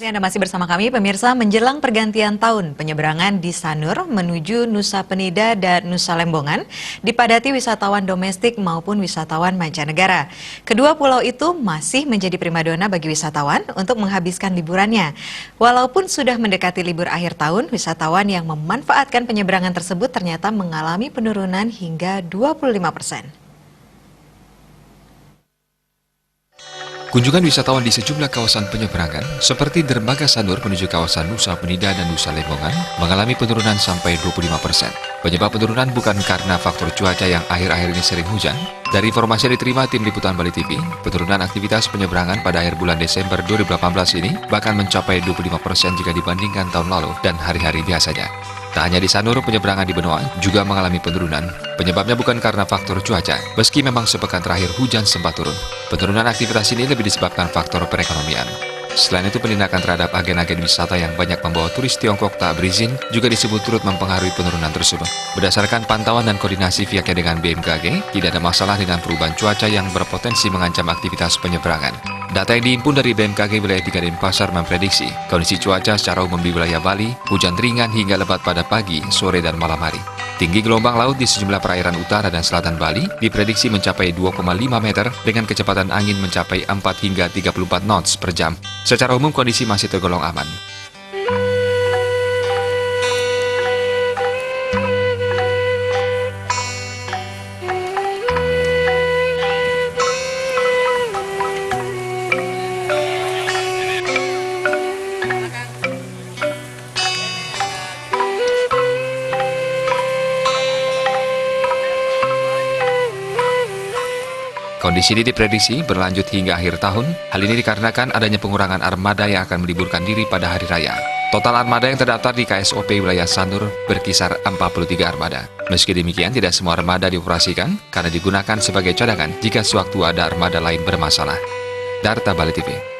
Anda masih bersama kami, pemirsa. Menjelang pergantian tahun, penyeberangan di Sanur menuju Nusa Penida dan Nusa Lembongan dipadati wisatawan domestik maupun wisatawan mancanegara. Kedua pulau itu masih menjadi primadona bagi wisatawan untuk menghabiskan liburannya. Walaupun sudah mendekati libur akhir tahun, wisatawan yang memanfaatkan penyeberangan tersebut ternyata mengalami penurunan hingga 25%. Kunjungan wisatawan di sejumlah kawasan penyeberangan seperti dermaga Sanur menuju kawasan Nusa Penida dan Nusa Lembongan mengalami penurunan sampai 25%. Penyebab penurunan bukan karena faktor cuaca yang akhir-akhir ini sering hujan. Dari informasi yang diterima tim liputan Bali TV, penurunan aktivitas penyeberangan pada akhir bulan Desember 2018 ini bahkan mencapai 25% jika dibandingkan tahun lalu dan hari-hari biasanya. Tak hanya di Sanur, penyeberangan di Benoa juga mengalami penurunan. Penyebabnya bukan karena faktor cuaca, meski memang sepekan terakhir hujan sempat turun. Penurunan aktivitas ini lebih disebabkan faktor perekonomian. Selain itu, penindakan terhadap agen-agen wisata yang banyak membawa turis Tiongkok tak berizin juga disebut turut mempengaruhi penurunan tersebut. Berdasarkan pantauan dan koordinasi pihaknya dengan BMKG, tidak ada masalah dengan perubahan cuaca yang berpotensi mengancam aktivitas penyeberangan. Data yang dihimpun dari BMKG wilayah 3 Denpasar memprediksi kondisi cuaca secara umum di wilayah Bali, hujan ringan hingga lebat pada pagi, sore, dan malam hari. Tinggi gelombang laut di sejumlah perairan utara dan selatan Bali diprediksi mencapai 2,5 meter dengan kecepatan angin mencapai 4 hingga 34 knots per jam. Secara umum kondisi masih tergolong aman. Kondisi ini diprediksi berlanjut hingga akhir tahun. Hal ini dikarenakan adanya pengurangan armada yang akan meliburkan diri pada hari raya. Total armada yang terdaftar di KSOP wilayah Sanur berkisar 43 armada. Meski demikian, tidak semua armada dioperasikan karena digunakan sebagai cadangan jika sewaktu ada armada lain bermasalah. Darta Bali TV.